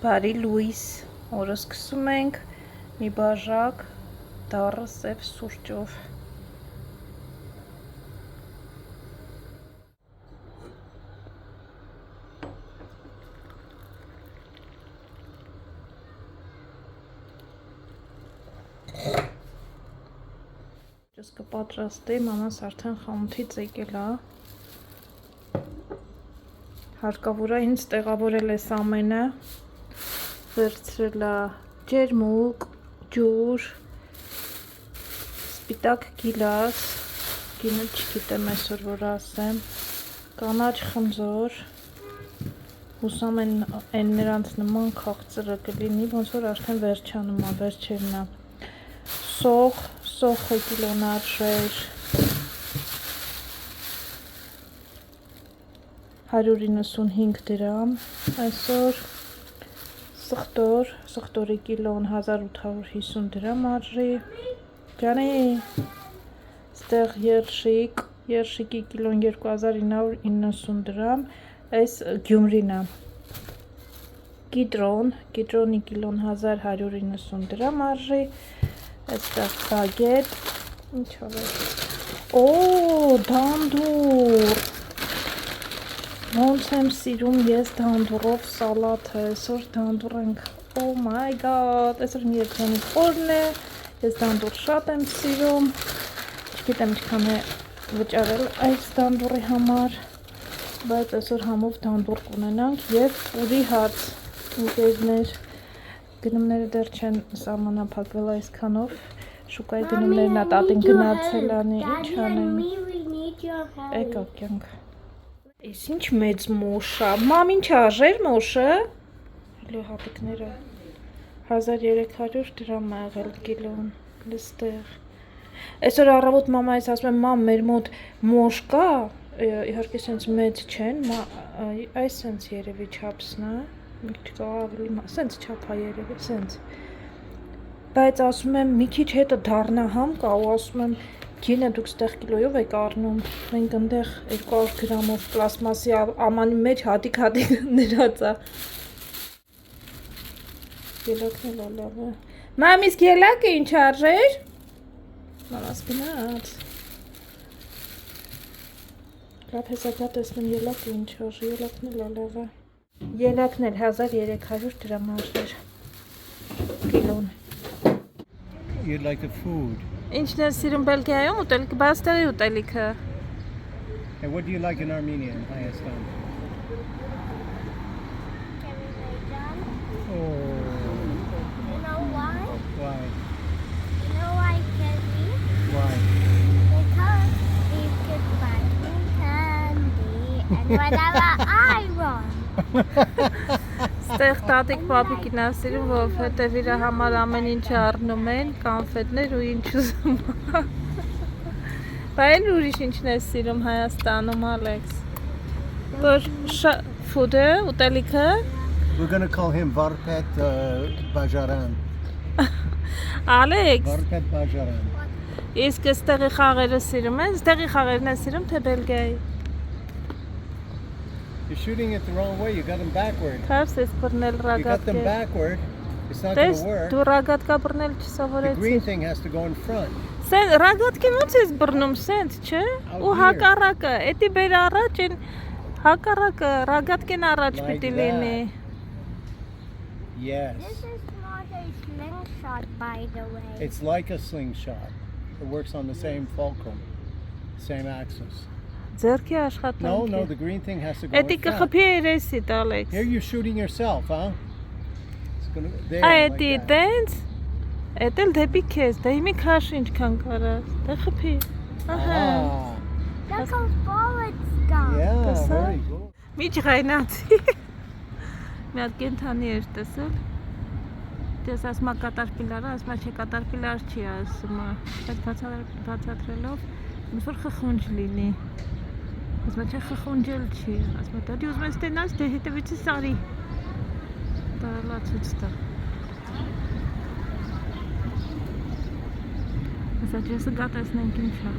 Բարի լույս, օրը սկսում ենք մի բաժակ դառը սև սուրճով։ Ես կպատրաստեի, մամաս արդեն խանութից եկել է։ Հարկավոր է ինձ տեղավորել ես ամենը, վերցրել է ջերմուկ, ջուր, սպիտակ գիլաս, գինը չգիտեմ այսօր որ ասեմ, կանաչ խնձոր, հուսամ են նրանց նման քաղցրը կլինի, ոնց որ արդեն վերջանում է, վերջերն է, սոխը կիլոն արժեր, 195 դրամ, այսօր սխտորի կիլոն 1850 դրամ արժի, ջանի, ստեղ երշիկի կիլոն 2990 դրամ, այս Գյումրին է, կիտրոնի կիլոն 1190 դրամ արժի, այստեղ բագետ, ինչով է, դանդուր, ոնց եմ սիրում ես դանդուրով սալաթը, այսօր դանդուր ենք, oh my god, այսօր մի երջանիկ օրն է, ես դանդուր շատ եմ սիրում, չգիտեմ ինչքան է վճարել այս դանդուրի համար, բայց այսօր համով դանդուր կունենանք և պուրի հաց, ընկերներ, գնումները դեռ չեն սահմանափակվել այսքանով, շուկայի գնումներն ատատին գնացել անի, ինչ անեմ, եկա կյանք։ Ես ինչ մեծ մոշ է, մամ ինչ արժեր մոշը, հլո հատիկները, 1300 դրամ է եղել կիլոն, լստեղ, այսօր առավոտ մամայից ասում եմ, մամ մեր մոտ մոշ կա, իհարկե սենց մեծ չեն, այս սենց երևի չապսն է, չկա ավելի, սենց չապ է երևի, սենց, բայց ասում եմ մի քիչ հետը դառնա համ կա ու ասում եմ, գինը դուք ստեղ կիլոյով եք առնում, մենք ընդեղ 200 գրամով պլասմասի ամանի մեջ հատիկ ներած է։ Ելակն էլ ալավ է։ Մամ, իսկ ելակը ինչ արժեր։ Մամաս գնաց։ Լավ հեսակա տեսնեմ ելակը ինչ արժի, ելակն էլ ալավ է։ Ելակն էլ 1300 դրամ արժեր կիլոն։ You like the food. Ինչն է սիրում Բելգիայում ուտելիքը, բայց տեղի ուտելիքը։ And what do you like in Armenia and Hayastan? Oh. You know why? Why? You know why, Kelly? Why? Because we could buy me candy and whatever I want. Ստեղ տատիկ պապիկին ասիրում, որովհետև իր համար ամեն ինչ առնում են, կանֆետներ ու ինչ ուզում։ Բայց ուրիշ ինչն է սիրում Հայաստանում, Ալեքս։ Որ ֆուդը, ուտելիքը։ We're going to call him Varpet Bajaran. Ալեքս։ Varpet Bajaran. Իսկ ստեղի խաղերը սիրում են, ստեղի խաղերն է սիրում, թե Բելգիայի։ You're shooting it the wrong way. You got them backward. You got them backward. It's not going to work. The green thing has to go in front. Ռագատկի ոնց ես բռնում սենց, չէ։ Ու հակառակը, էդի բեր առաջ են հակառակը, ռագատկեն առաջ պիտի լինի։ Yes. This is not a slingshot, by the way. It's like a slingshot. It works on the same fulcrum, same axis. Ձերքի աշխատանքի։ No, the green thing has to go in Էդի front. կխփի երեսիդ, Ալեքս։ Here you're shooting yourself, huh? It's gonna there. Էդի տենց։ Էդ էլ դեպի քեզ, դե հիմի քաշ ինչքան կարաս, դե խփի։ Ահա։ Look how far it's gone. Yeah, very good. Մի ջղայնացի։ Մի հատ կենթանի էր տեսել։ Դες ասма կատարպիլարը, ասма չէ կատարպիլար չի ասում, այդ բացատրելով ոնց որ խխունջ լինի։ Ասма չէ խխունջել չի, ասма դա դի ուզում ես տենաս, դե հետևիցս արի։ Դա լացուց տա։ Ասա ջեսը գատեսնենք ինչ է։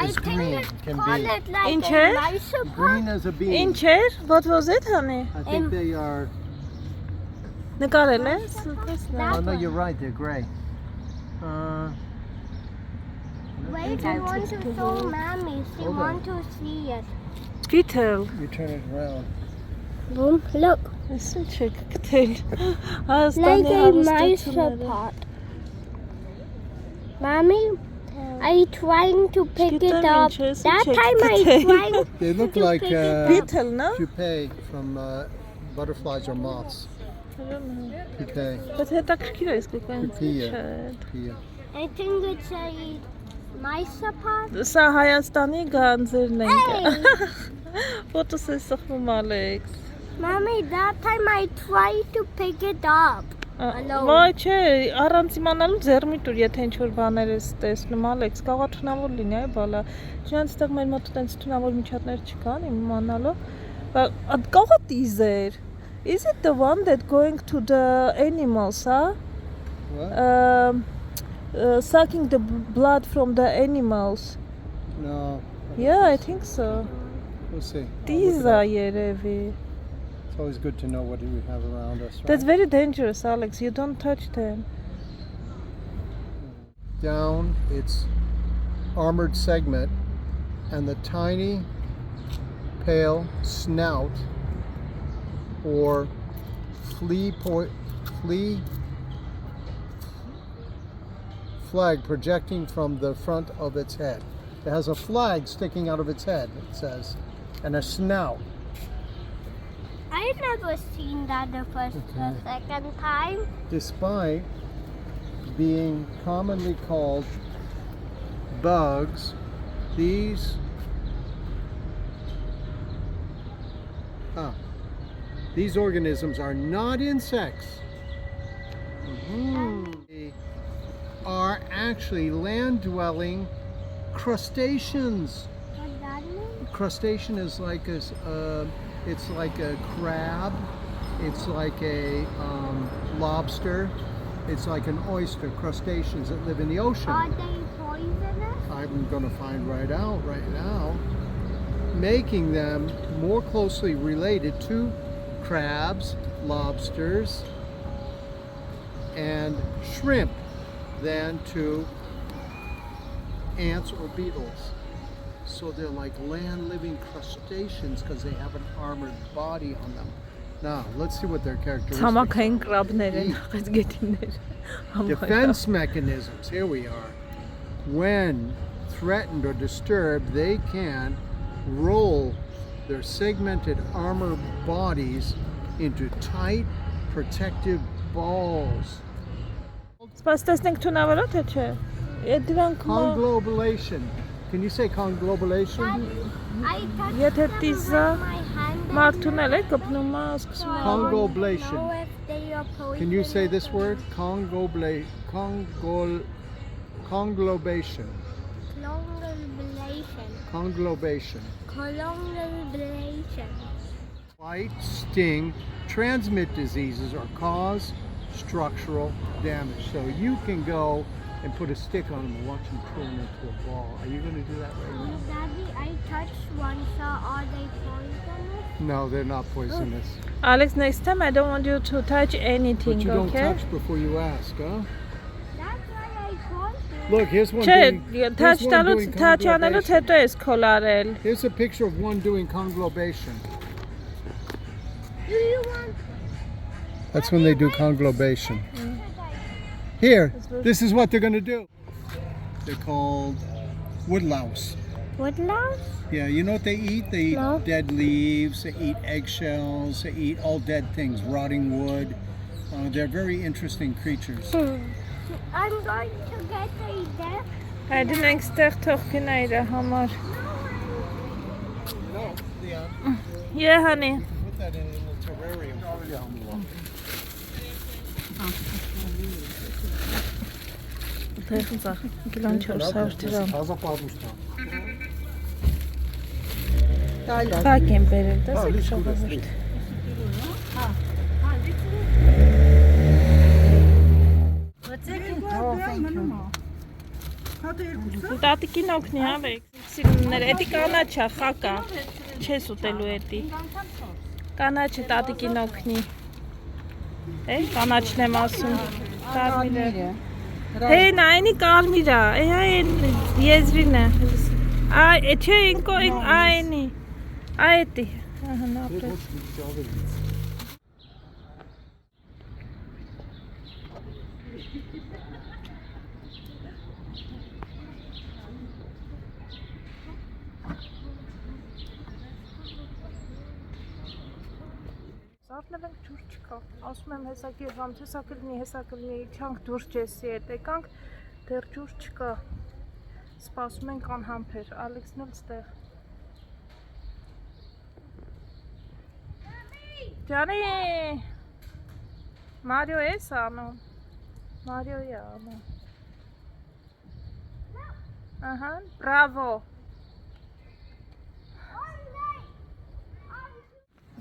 I is think green. it's Can call be it like Incher? a nicer green as a bean. Incher, what was it, honey? I think they are. Նկարել է։ Oh no, you're right. They're gray. Wait, I want to show Mommy. She Hold on. want to see it. Գիտել։ You turn it around. Boom, look. Այսինչ է գտել։ Like Հայաստանի a nicer հարստությունները։ pot. Mommy, I trying to pick it Գիտեմ up. ինչ է, That ինչ է time I գտել։ trying They look to like pick it up. Beetle, no? pupae from butterflies or moths. Pupae. Բայց հետաքրքիր է իսկ այն Pupilla. չէ։ Pupilla. I think it's a nicer pot. Սա Հայաստանի գանձերն են։ Hey! Ոտոս է սխվում Ալեքս։ Mommy, that time I tried to pick it up. Alone. Վայ չէ, առանց իմանալու ձեռմիտ ուր, եթե ինչ որ բաներ ես տեսնում Ալեքս, կարող է թունավոր լինի, այ բալա։ Չնայած այդտեղ մեր մոտ տենց թունավոր միջատներ չկան, իմանալու։ Բայց կարող է տիզեր։ Is it the one that going to the animals, huh? What? Sucking the blood from the animals. No. Yeah, I think so. We'll see. I'll look it These up. are երևի. It's always good to know what we have around us. Right? That's very dangerous, Alex. You don't touch them. Down its armored segment and the tiny pale snout or flea flag projecting from the front of its head. It has a flag sticking out of its head, it says, and a snout. I've never seen that the first or second time. Despite being commonly called bugs, these organisms are not insects. They are actually land-dwelling crustaceans. What that mean? Crustacean is like it's like a crab, it's like a lobster, it's like an oyster. Crustaceans that live in the ocean. Are they poisonous? I'm going to find right out right now, making them more closely related to crabs, lobsters, and shrimp than to ants or beetles. So they're like land-living crustaceans because they have an armored body on them. Now, let's see what their characteristics are. Ցամաքային կրաբներ են, աղջգետիններ։ Defense mechanisms, here we are. When threatened or disturbed, they can roll their segmented armor bodies into tight protective balls. Սպասի տեսնենք թունավորա թե չէ։ Դրանք Conglobulation. Can you say conglobulation? I touched Եթե them տիզա with my hand. մարդուն էլ է կպնում է, սկսում է։ Conglobulation. Know if they are poisonous. Can you say this word? Conglobation. Conglobulation. Conglobation. Conglobulation. Bite, sting, transmit diseases, or cause structural damage. So you can go and put a stick on them and watch them turn into a ball. Are you going to do that right now? Daddy, I touched one, so are they poisonous? No, they're not poisonous. Alex, next time I don't want you to touch anything, But you don't okay? touch before you ask, huh? That's why I told you. Look, here's one Չէ, doing, touch here's one տալուց doing touch անելուց conglobation. հետո ես քոլարել։ Here's a picture of one doing conglobation. Do you want? That's when they do conglobation. Here, this is what they're going to do. They're called woodlouse. Woodlouse? Yeah, you know what they eat? They eat No. dead leaves, they eat eggshells, they eat all dead things, rotting wood. They're very interesting creatures. I'm going to get a death. Հայդի մենք ստեղ թողքին է իր համար։ No, Leon, Yeah, honey. you can put that in a little terrarium. Թեխնցա, կիլոն 400 դրամ։ Fazla pahalı. Բակ եմ բերել, դասեք շողովուրդ։ Տատիկին օգնի, Ալեքս։ սիրուններ, էդի կանաչա, խակա, չես ուտելու էդի, կանաչը տատիկին օգնի, կանաչն եմ ասում, կարմիրը, հեն այնի կարմիրա, այն եզրին է, չէ ինքո այնի, այդի, նապրես, Զարդնել ենք ջուր չկա, ասում եմ հեսակի ժամ, հեսա կլնի, չանք դուրս ջեսի հետ եկանք, դեռ ջուր չկա, սպասում ենք անհամբեր, Ալեքսն էլ ստեղ։ Ջանի, Մարիո ես անում, Մարիոյի անում, բրավո։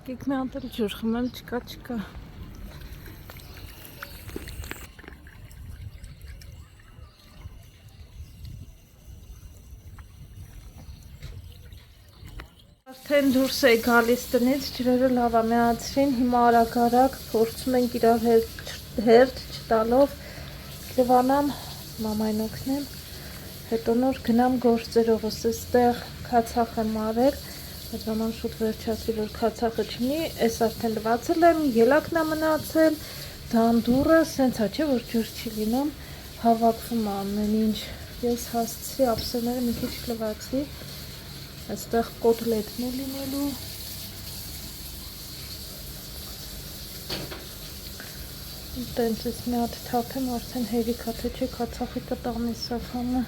Եկեք մի անտել ջուր խմել, չկա։ Արդեն դուրս էի գալիս տնից, ջրերը լավ է միացրին, հիմա արագ փորձում ենք իրար հերթ չտալով լվանամ, մամային օգնեմ, հետո նոր գնամ գործերովս, այստեղ քացախ եմ արել, Այդ մաման շուտ վերջացի, որ քացախը չմնի, ես արդեն լվացել եմ, ելակն է մնացել, դանդուրը, սենց է չէ, որ ջուր չի լինում, հավաքվում ամեն ինչ, ես հասցրի ափսեները մի քիչ լվացի, այստեղ կոտլետն է լինելու, տենց ես մի հատ թափեմ, արդեն հերիք է, թե չէ քացախի կտաղնի սախանը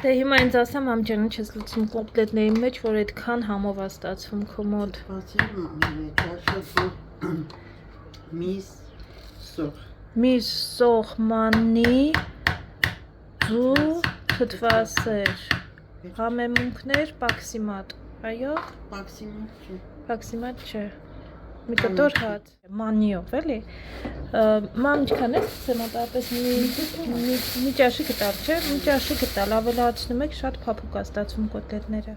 Դե հիմա ինձ ասեմ ամջանը չես լուծում կոպլետների մեջ, որ այդքան համով է ստացվում քո մոտ։ Միս սող մաննի ձու թթվասեր համեմունքներ պաքսիմատ, այո։ Պաքսիմատ չէ։ Մի կտոր հաց մանիով էլի մամ ինչքան է մոտավորապես մի ճաշի գտալ չէ մի ճաշի գտալ ավելացնում եք շատ փափուկ է ստացվում կոտլետները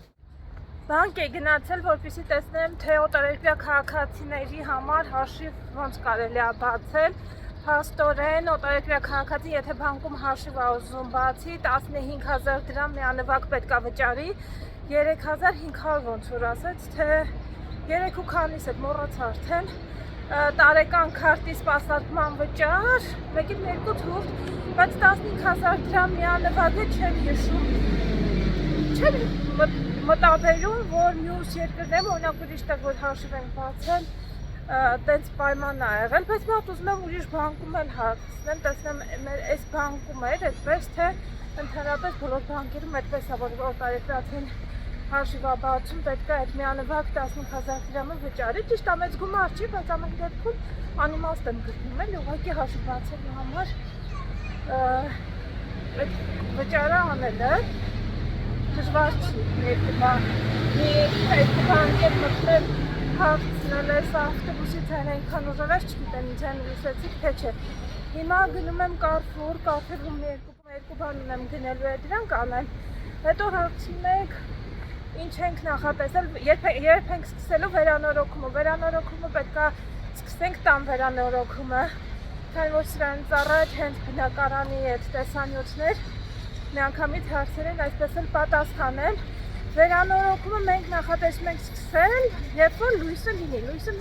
Բանկ է գնացել որպեսզի տեսնեմ թե օտարերկրյա քաղաքացիների համար հաշիվ ոնց կարելի է բացել փաստորեն օտարերկրյա քաղաքացին եթե բանկում հաշիվ է ուզում բացի 15000 դրամ միանվագ պետք է վճարի 3500 ոնց որ ասեց թե 3 ու քանիս հետ մոռաց արդեն տարեկան քարտի սպասարկման վճար, մեկին 2 թուրք, բայց 15000 դրամ միանվագը չեմ հիշում, չեմ մտաբերում, որ մյուս երկրներում, օրինակ ուրիշ տեղ, որ հաշիվ ենք բացել, տենց պայման է եղել, բայց մատ ուզում եմ ուրիշ բանկում էլ հարցնեմ, տեսնեմ այս բանկում էր, այդպես թե ընդհանրապես բոլոր բանկերում այդպես է, որ օտարերկրացին հաշիվ է բացում, պետք է այդ միանվագ 15000 դրամը վճարի, ճիշտ է մեծ գումար չի, բայց ամեն դեպքում անիմաստ եմ գտնում էլ, ուղղակի հաշիվ բացելու համար այդ վճարը անելը դժվար չի, երկու բանկեր մտնել հարցնել ես ավտոբուսից այն այնքան ուժեղեր չգիտեմ ինձ այն լուսեցիք թե չէ, հիմա գնում եմ Կարֆուրում երկու բան ունեմ գնելու է դրանք անեմ, հետո հարցնում եք Ինչ ենք նախատեսել, երբ ենք սկսելու վերանորոգումը պետք է սկսենք տան վերանորոգումը, քանի որ սրանից առաջ հենց բնակարանի այդ տեսանյութներ միանգամից հարցեր են, այսպես էլ պատասխանեմ, վերանորոգումը մենք նախատեսում ենք սկսել, երբ որ լույսը լինի, լույսը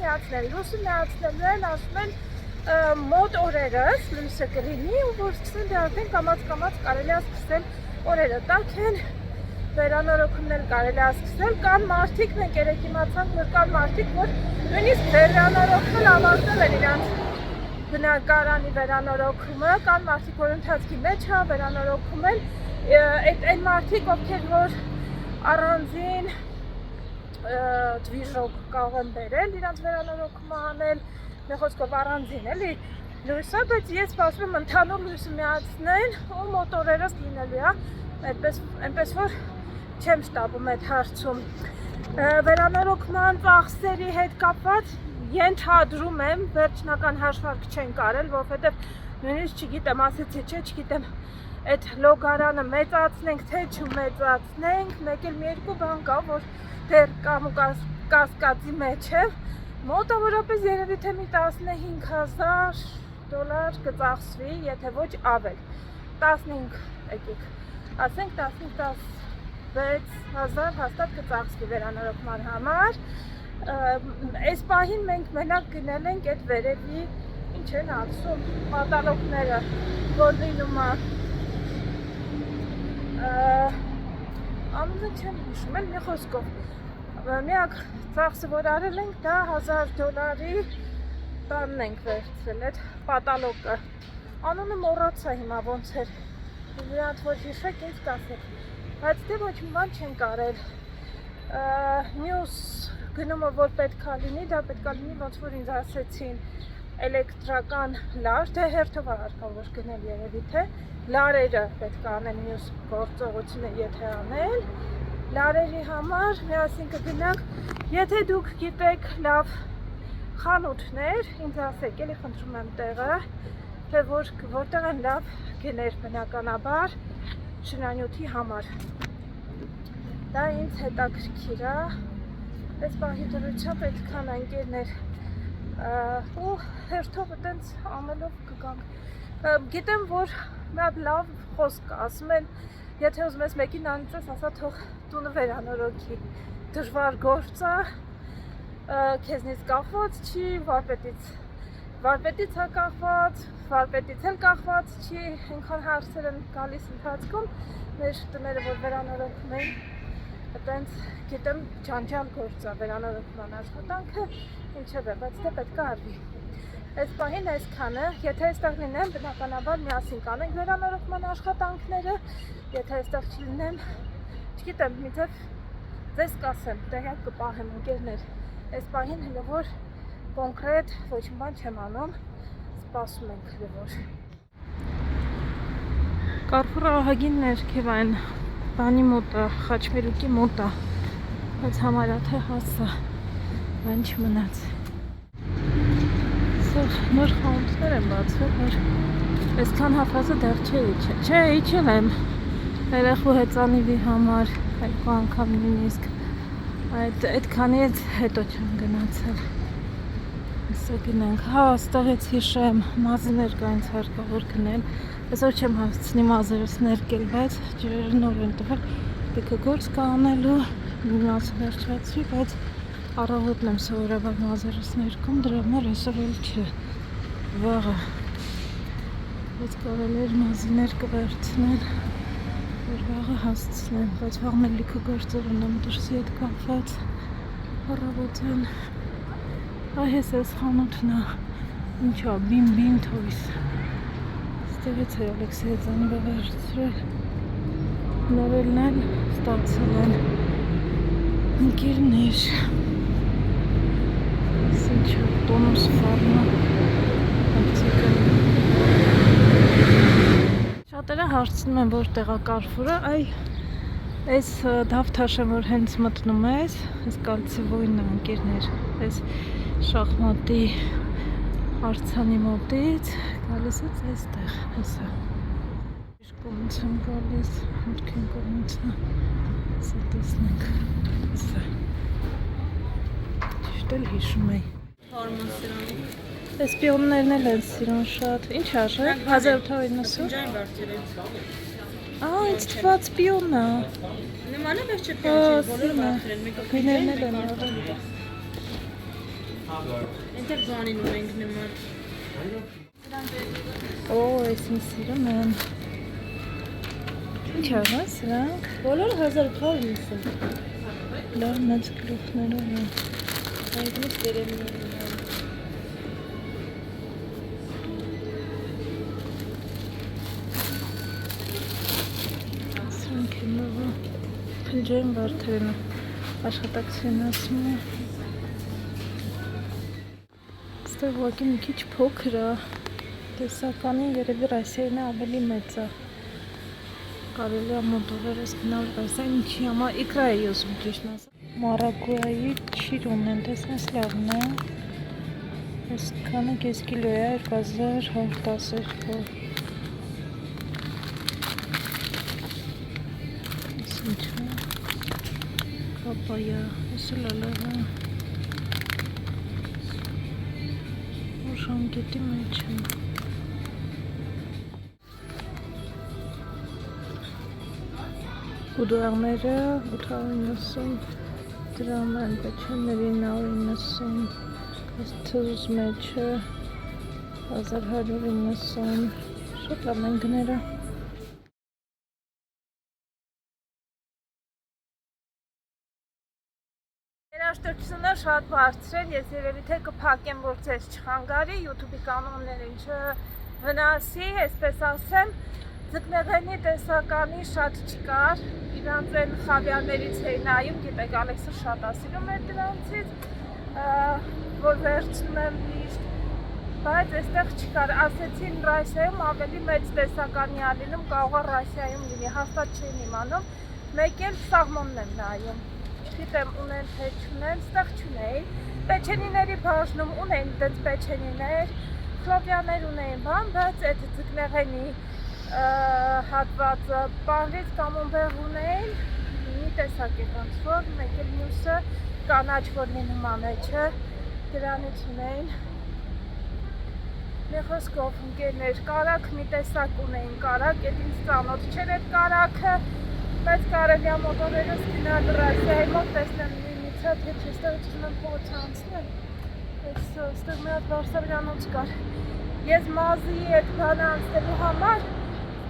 միացնելու են, ասում են մոտ օրերս լույսը կլինի, ու որ սկսեն դե արդեն կամաց կարելի է սկսել օրերը տաք են վերանորոգումն էլ կարելի է սկսել, կան մարդիկ, մենք երեք իմացանք, որ կան մարդիկ, որ նույնիսկ վերանորոգել ավարտել են իրանց բնակարանի վերանորոգումը, կան մարդիկ, որ ընթացքի մեջ է վերանորոգում են, այն մարդիկ, ովքեր որ առանձին դվիժոկ կարող են բերել իրանց վերանորոգումը անել, մի խոսքով առանձին էլի լույսը, բայց ես սպասում եմ ընդհանուր լույսը միացնեն ու մոտորերս լինելու է, այնպես որ չեմ շտապում այդ հարցում վերանորոգման ծախսերի հետ կապված ենթադրում եմ վերջնական հաշվարկ չեն կարել, որովհետև նույնիսկ չգիտեմ, ասեցի չէ, չգիտեմ այդ լոգարանը մեծացնենք, թե չմեծացնենք, մեկ էլ մի երկու բան կա, որ դեռ կամ ու կասկածի մեջ է, մոտավորապես երևի թե մի $15,000 կծախսվի, եթե ոչ ավել, 15, եկեք, ասենք 15-16,000 հաստատ կծախսվի վերանորոգման համար, այս պահին մենք մենակ գնել ենք այդ վերևի, ինչ են ասում, պատալոկները, որ լինում է, անունը չեմ հիշում էլ մի խոսքով, միակ ծախսը որ արել ենք դա $1,000 տանն ենք վերցրել այդ պատալոկը, անունը մոռացա հիմա ոնց էր, նրանց որ հիշեք ինձ կասեք, բայց դե ոչ մի բան չենք արել, մյուս գնումը որ պետք է լինի, դա պետք է լինի ոնց որ ինձ ասեցին էլեկտրական լար, թե հերթով հարկավոր գնել երևի թե լարերը պետք է անեն մյուս գործողությունը եթե անել, լարերի համար միասին կգնանք, եթե դուք գիտեք լավ խանութներ, ինձ ասեք, էլի խնդրում եմ տեղը, թե որտեղ են լավ գներ բնականաբար շնանյութի համար, դա ինձ հետաքրքիր է, այս պահի դրությամբ այդքան ընկերներ ու հերթով այտենց ամելով կգանք, գիտեմ որ մի հատ լավ խոսք ասում են, եթե ուզում ես մեկին անցես, ասա թող տունը վերանորոգի, դժվար գործ է, քեզնից կախված չի, վարպետից է կախված, վարպետից էլ կախված չի, այնքան հարցեր են գալիս ընթացքում, մեր տները որ վերանորոգում են, այտենց գիտեմ ջանջալ գործ է վերանորոգման աշխատանքը, ինչև է, բայց դե պետք է արվի։ Այս պահին այսքանը, եթե այստեղ լինեմ, բնականաբար միասին կանենք վերանորոգման աշխատանքները, եթե այստեղ չլինեմ, չգիտեմ, միձև ձեզ կասեմ, տեղյակ կպահեմ ընկերներ, այս պահին հələ որ կոնկրետ ոչ մի բան չեմ անում, սպասում ենք հələ որ։ Կարփուրը ահագին ներքև այն բանի մոտ է, խաչմերուկի մոտ է, բայց համարյա թե հասա, բան չմնաց։ Նոր խանութներ են բացվել, որ այսքան հաֆազը դեռ չէ, իջել եմ երեխու հեծանիվի համար, երկու անգամ նույնիսկ, այդքանից հետո չեմ գնացել, ասա գնանք, հա, ստեղից հիշեմ, մազներ կա ինձ հարկավոր գնել, այսօր չեմ հասցնի մազերս ներկել, բայց ջրերը նոր են տվել, դիքը գործ կա անելու, միմացը վերջացվի, բայց առավոտն եմ սովորաբար մազերս ներքում, դրա համար այսօր էլ չէ, վաղը, բայց կարել էր մազիներ կվերցնել, որ վաղը հասցնեմ, բայց վաղն էլ լիքը գործեր ունեմ դրսի հետ կապված, առավոտեն, այս խանութն է, ինչա, բին թոյս, ստեղից է Ալեքսի հեծանիվը վերցրել, նորելն էլ ստացել են ընկերներ, ինչա, տոնուս ֆարմա, շատերը հարցնում են որտեղ է Կարփուրը, այս դավթաշը որ հենց մտնում ես, այս կալցևոյնն է ընկերներ, այս շախմատի արձանի մոտից գալիս է այստեղ, հեսա կողմից եմ գալիս, մուտքին կողմից է, հեսա տեսնենք, հեսա ճիշտ էլ հիշում էի Այս պիոններն էլ են սիրուն շատ, ինչ արժեք, 1890 ինձ թված պիոն է Նման է վերջը պիոն, բոլորը բարձր են, գույներն էլ են արել Ենտեղ բանին ունենք նման այս ինձ սիրում են Ինչ արժան սրանք Բոլորը 1890 Լավ մեծ գլուխներով են Այդմից դերեմներ են Խլջային վարդերն աշխատակցին ասում է Ստեղ ուղղակի մի քիչ փոքր է տեսականին երևի Ռասիայինը ավելի մեծ է կարելի է $1 գնալ բայց այն ինչի համար իկրա է ուզում ճիշտ ասած Մարագուայի չիրուն են տեսնես լավն է այսքանը կես կիլո է 2110 Ինչ է։ Պապայա, եսը լալավա։ Որ ժամկետի մեջ է։ Ուդուարները 890 դրամ են, պեչենների 990, թուզ մեջը 1190, շատ լավ են գները։ Երաժշտությունը շատ բարձր է, ես երևի թե կփակեմ, որ ձեզ չխանգարի, YouTube-ի կանոններին չվնասի, այսպես ասեմ, ձկնեղենի տեսականի շատ չկար, իրանց են խավիաներից էի նայում, գիտեք, Ալեքսը շատ ասիլում էր դրանցից, որ վերցնում եմ միշտ, բայց այստեղ չկար, ասեցին Ռասիայում ավելի մեծ տեսականի ալինում, կարող է Ռասիայում լինի, հաստատ չեն իմանում, մեկ էլ սաղմոնն եմ նայում։ Չգիտեմ ունեն թե չունեն, ստեղ չունեին, պեչենիների բաժնում ունեին դենց պեչենիներ, խլովյաներ ունեին բան, բայց այդ ձկնեղենի հատվածը պանրից կամ ունբեղ ունեին, մի տեսակ է ոնց որ, մեկ էլ մյուսը կանաչ որնի նման է, չէ, դրանից ունեին։ Մի խոսքով ընկերներ, կարակ մի տեսակ ունեին, կարակ, այդ ինձ ծանոթ չէր այդ կարակը, բայց կարելի է մոտորերս գնալ Ռասիայի մոտ տեսնեմ նույնից թե չստեղ ուզում եմ փողոցը անցնել, այստեղ մի հատ Վարշավյանոց կար, ես մազի այդ բանը անցնելու համար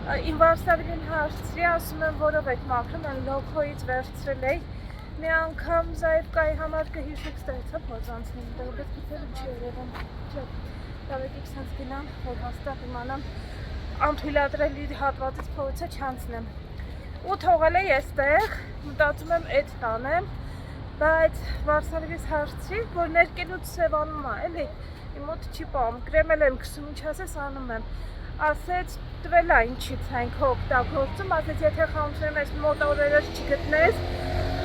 իմ Վարշավին հարցրի, ասում եմ որով եք մաքրում, են լոքոից վերցրել էի, մի անգամ Զայվկայի համար կհիշեք ստեղից է փոց անցնեմ, դեղբետ գիցերը չի երևում, դավեք իք սենց գնամ, որ հաստատ իմանամ անթույլատրելի հատվածից փողոցը չանցնեմ։ Ու թողել էի այստեղ, մտածում եմ այդ տանեմ, բայց Վարշավից հարցրի, որ ներկելուց սևանում է, էլի, իմ մոտ չի պահում, կրեմել եմ քսում, ինչ ասես անում եմ, ասեց տվել է ինչից ենք օգտագործում, ասեց եթե խանութներում ես մոտորերս չգտնես,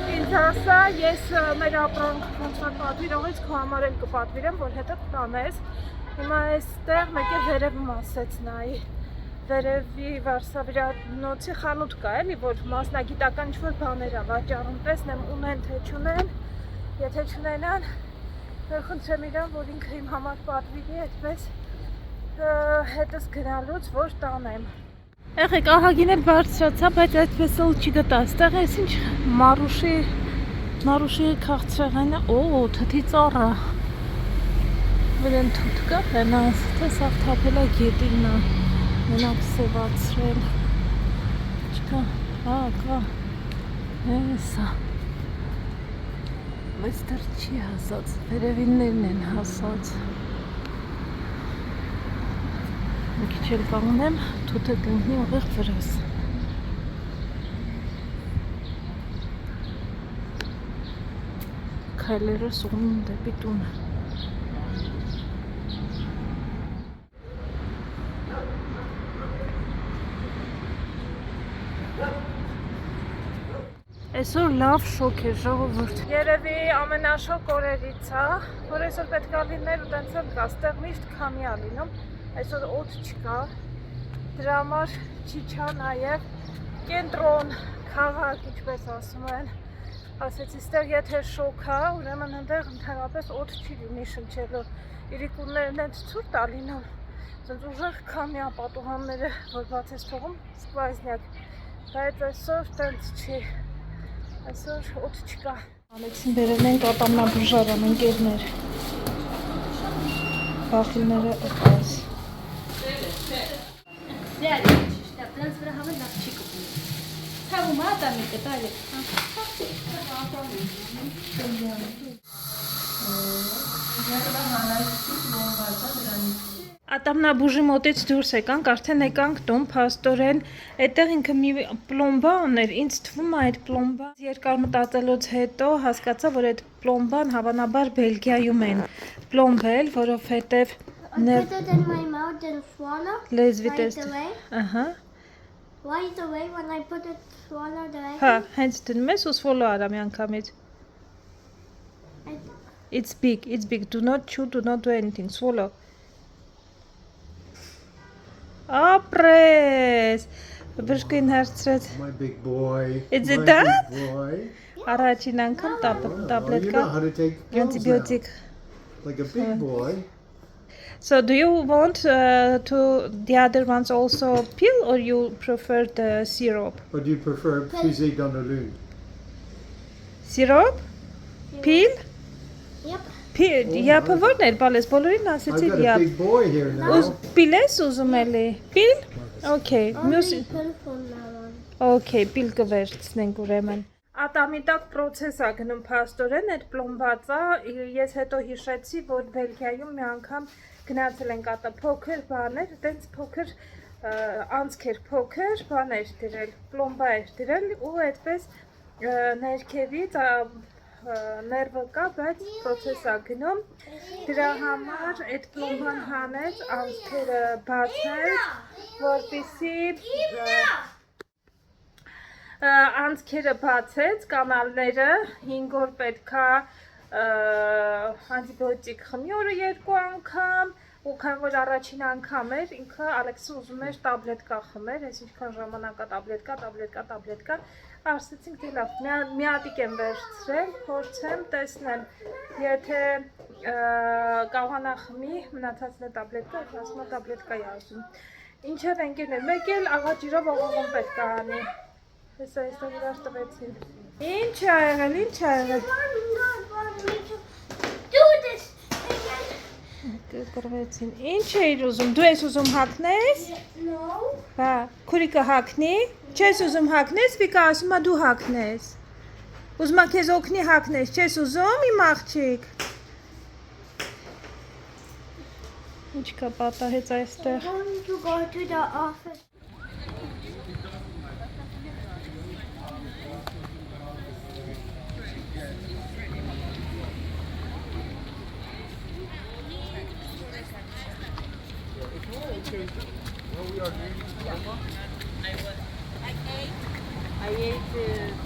ինձ ասա, ես մեր ապրանք ոնց որ պատվիրողից քո համար էլ կպատվիրեմ, որ հետը տանես, հիմա այստեղ մեկ է վերևում ասեց նայի, վերևի Վարշավյանոցի խանութ կա էլի, որ մասնագիտական ինչ-որ բաներ է վաճառում, տեսնեմ ունեն թե չունեն, եթե չունենան, խնդրեմ իրան, որ ինքը իմ համար պատվիրի, այդպես հետս գնալուց, որ տանեմ։ Եղեք, ահագին էլ բարձրացա, բայց այդպես էլ չգտա, այստեղ ես ինչ Մարուշի քաղցրեղենը, թթի ծառը, վրեն թութ կա, հենաս, թե սաղ թապել է գետինն է, մենակ սևացրել, չկա, կա, հեսա, բայց դեռ չի հասած, վերևիններն են հասած, մի քիչ էլ կանգնեմ, թութը կընկնի ուղիղ վրաս, քայլերս ուղնում դեպի տունը, Այսօր լավ շոկ է ժողովուրդ։ Երևի ամենաշոկ օրերից է, որ այսօր պետք է լիներ ու տենց էլ կա, ստեղ միշտ քամի է լինում, այսօր օդ չկա, դրա համար չի չա նաև կենտրոն, քաղաք, ինչպես ասում են, ասեցի ստեղ եթե շոկ է, ուրեմն ընդեղ ընդհանրապես օդ չի լինի շնչելու, իրիկուններն են ցուրտ է լինում, զենց ուժեղ քամի է պատուհանները, որ բաց ես թողում, սկվայզնյակ, բայց այսօր տենց չի։ Այսօր օդ չկա։ Ալեքսին բերել ենք ատամնաբուժարան ընկերներ։ Բախիլները ըպաս։ Ատամնաբուժի մոտից դուրս եկանք, արդեն եկանք տուն, փաստորեն, այդտեղ ինքը մի պլոմբա ուներ, ինձ թվում է այդ պլոմբա երկար մտածելուց հետո հասկացա, որ այդ պլոմբան հավանաբար Բելգիայում են պլոմբել, որովհետև լեզվի տեստ, հա, հենց դնում ես ու swallow արա մի անգամից, it's big, do not chew, do not do anything, swallow. Ապրես, Բժշկին հարցրեց։ My big boy. Is it my that? big boy. Առաջին անգամ Oh, you know տաբլետկա how to take pills now, antibiotic. like a big boy. So do you want to the other ones also pill or you prefer the syrup? Or do you prefer fusée dans la lune? Syrup? Pill? Yep. Pill. Oh, Yapը nice. որն էր, բալես բոլորին I've ասեցի got a yap. big boy here now. Pill ես ուզում էլի։ Pill? Okay, մյուս Only pill from now on. Okay, pill կվերցնենք ուրեմն։ Ատամի տակ process է գնում փաստորեն, այդ պլոմբածա, ես հետո հիշեցի, որ Բելգիայում մի անգամ գնացել ենք ատա փոքր բաներ, տենց փոքր անցքեր փոքր բաներ դրել, պլոմբա էր դրել ու այդպես ներքևից ներվը կա, բայց process է գնում, դրա համար այդ պլոմբան հանեց, անցքերը բացեց, որպեսզի անցքերը բացեց, կանալները 5 օր պետքա անտիբիոտիկ խմի օրը 2 անգամ ու քան որ առաջին անգամ էր ինքը Ալեքսը ուզում էր տաբլետկա խմեր, այս ինչքան ժամանակա տաբլետկա ասեցինք դե լավ, մի հատիկ եմ վերցրել, փորձեմ, տեսնեմ, եթե կարողանա խմի, մնացածն է տաբլետկա, ասում է տաբլետկա է ասում։ Ինչև ընկերներ, մեկ էլ աղաջիրով ողողում պետք է անի։ Հեսա այստեղ իրար տվեցին։ Ինչ ա եղել, ինչ ա եղել։ Do this again. Կրվեցին։ Ինչ էիր ուզում, դու ես ուզում հագնես։ No. Բա, քուրիկը հագնի, չես ուզում հագնես, Վիկա ասում է դու հագնես։ Ուզում է քեզ օգնի հագնես, չես ուզում իմ աղջիկ։ Ինչ կա պատահեց այստեղ։ I'm going to go to the office. I ate